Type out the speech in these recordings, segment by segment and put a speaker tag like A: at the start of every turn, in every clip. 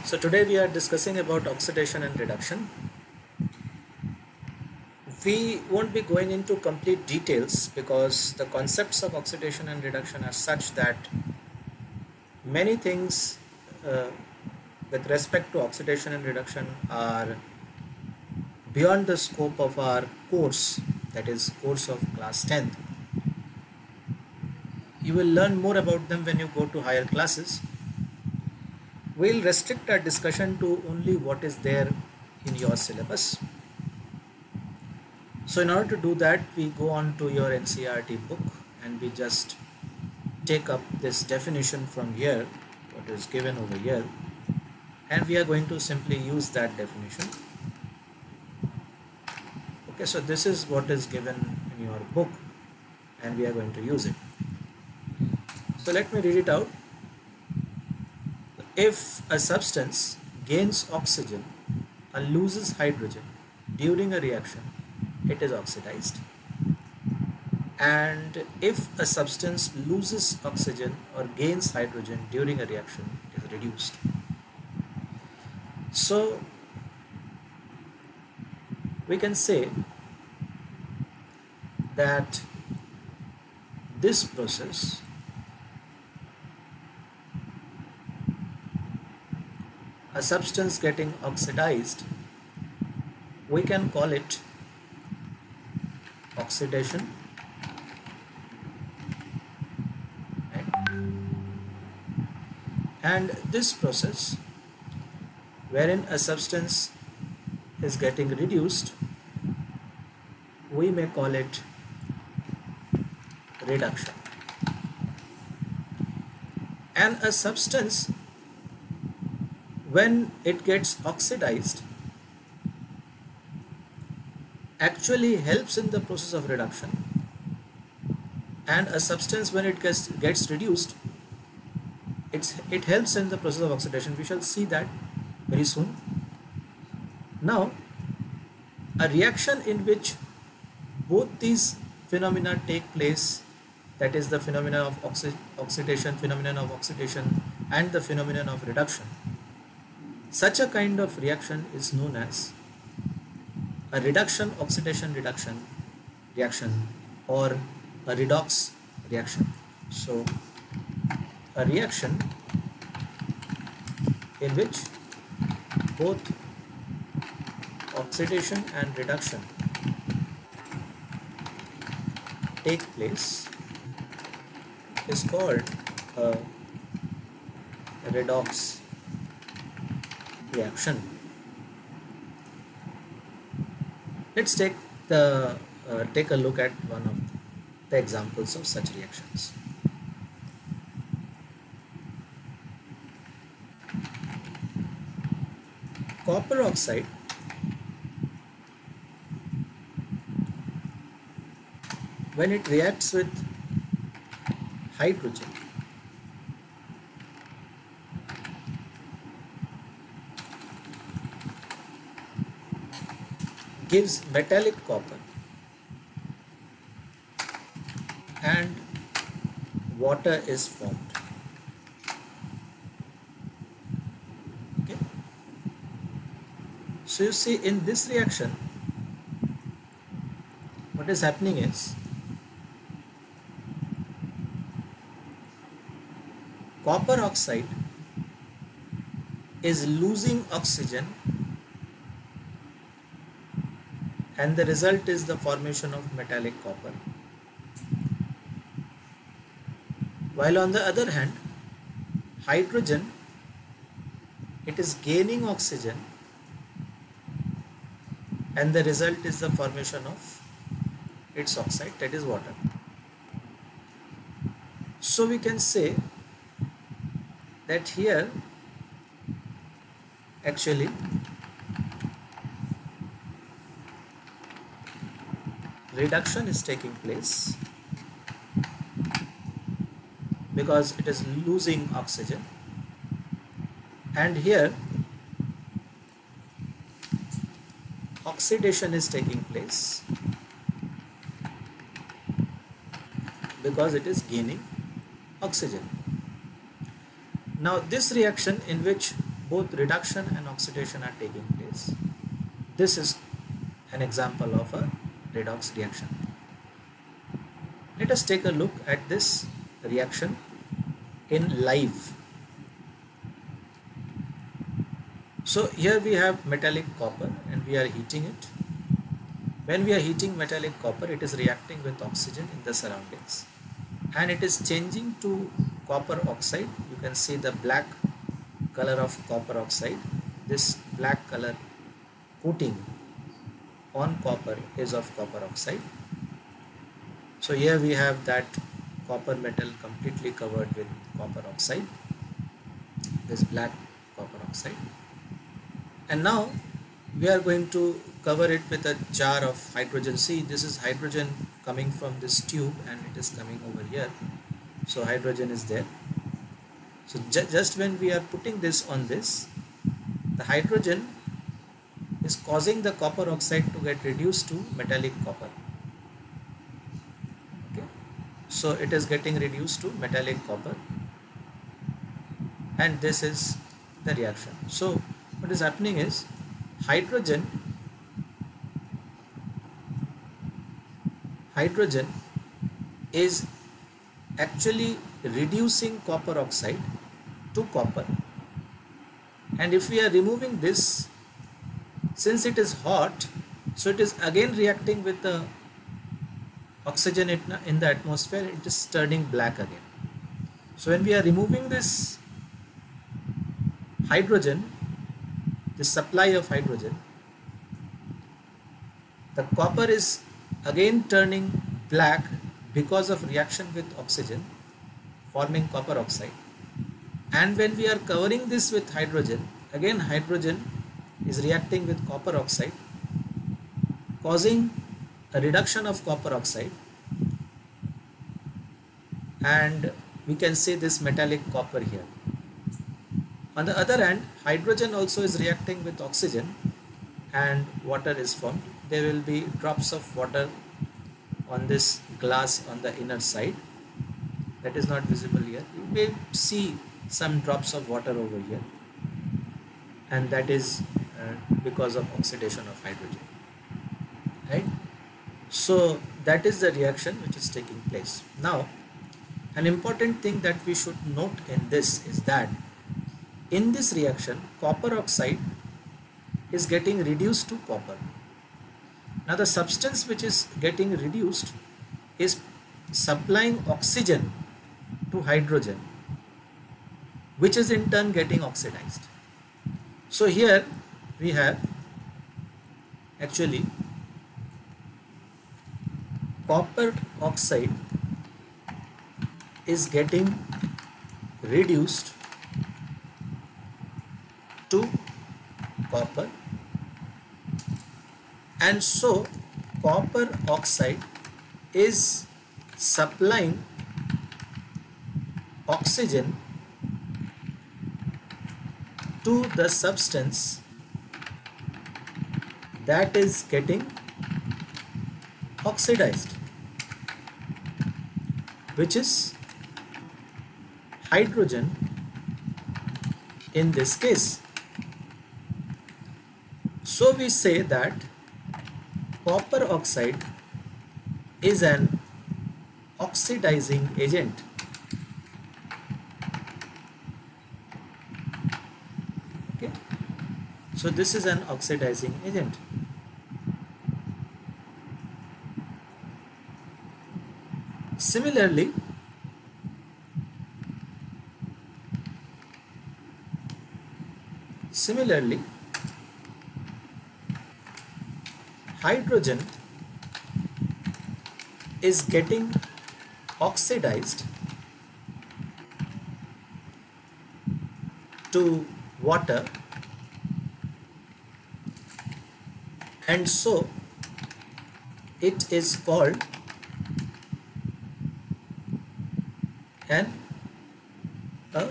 A: So today we are discussing about oxidation and reduction. We won't be going into complete details because the concepts of oxidation and reduction are such that many things uh, with respect to oxidation and reduction are beyond the scope of our course, that is course of class 10th. You will learn more about them when you go to higher classes. We'll restrict our discussion to only what is there in your syllabus. So in order to do that, we go on to your NCERT book and we just take up this definition from here, what is given over here, and we are going to simply use that definition. Okay, so this is what is given in your book and we are going to use it. So let me read it out. If a substance gains oxygen and loses hydrogen during a reaction, it is oxidized. And if a substance loses oxygen or gains hydrogen during a reaction, it is reduced. So we can say that this process a substance getting oxidized, we can call it oxidation, right? And this process wherein a substance is getting reduced, we may call it reduction. And a substance, when it gets oxidized, actually helps in the process of reduction, and a substance when it gets reduced, it helps in the process of oxidation. We shall see that very soon. Now, a reaction in which both these phenomena take place, that is the phenomenon of oxidation and the phenomenon of reduction, such a kind of reaction is known as a reduction oxidation reaction or a redox reaction. So a reaction in which both oxidation and reduction take place is called a redox reaction. Let's take a look at one of the examples of such reactions. Copper oxide when it reacts with hydrogen, gives metallic copper and water is formed. Okay. So you see, in this reaction, what is happening is copper oxide is losing oxygen and the result is the formation of metallic copper. While on the other hand, hydrogen, it is gaining oxygen and the result is the formation of its oxide, that is water. So we can say that here actually reduction is taking place because it is losing oxygen, and here oxidation is taking place because it is gaining oxygen. Now this reaction in which both reduction and oxidation are taking place. This is an example of a redox reaction. Let us take a look at this reaction in live. So here we have metallic copper and we are heating it. When we are heating metallic copper, it is reacting with oxygen in the surroundings and it is changing to copper oxide. You can see the black color of copper oxide. This black color coating on copper is of copper oxide. So here we have that copper metal completely covered with copper oxide, this black copper oxide. And now we are going to cover it with a jar of hydrogen. See, this is hydrogen coming from this tube and it is coming over here. So hydrogen is there. So just when we are putting this on this, the hydrogen is causing the copper oxide to get reduced to metallic copper. Okay, so it is getting reduced to metallic copper, and this is the reaction. So what is happening is hydrogen is actually reducing copper oxide to copper, and if we are removing this, since it is hot, so it is again reacting with the oxygen in the atmosphere, it is turning black again. So when we are removing this hydrogen, the supply of hydrogen, the copper is again turning black because of reaction with oxygen, forming copper oxide. And when we are covering this with hydrogen, again hydrogen is reacting with copper oxide, causing a reduction of copper oxide, and we can see this metallic copper here. On the other hand, hydrogen also is reacting with oxygen and water is formed. There will be drops of water on this glass on the inner side. That is not visible here. You may see some drops of water over here, and that is because of oxidation of hydrogen, right? So that is the reaction which is taking place. Now, an important thing that we should note in this is that in this reaction, copper oxide is getting reduced to copper. Now the substance which is getting reduced is supplying oxygen to hydrogen, which is in turn getting oxidized. So here we have actually copper oxide is getting reduced to copper, and so copper oxide is supplying oxygen to the substance that is getting oxidized, which is hydrogen in this case. So we say that copper oxide is an oxidizing agent. Okay, so this is an oxidizing agent. Similarly, hydrogen is getting oxidized to water, and so it is called a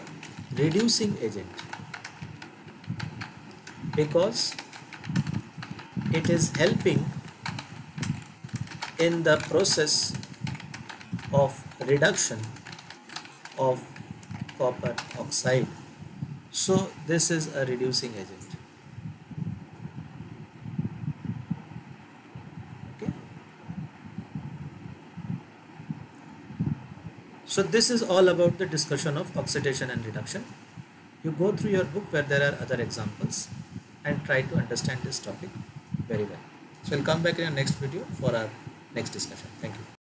A: reducing agent, because it is helping in the process of reduction of copper oxide. So this is a reducing agent. Okay. So this is all about the discussion of oxidation and reduction. You go through your book where there are other examples and try to understand this topic very well. So we'll come back in our next video for our next discussion. Thank you.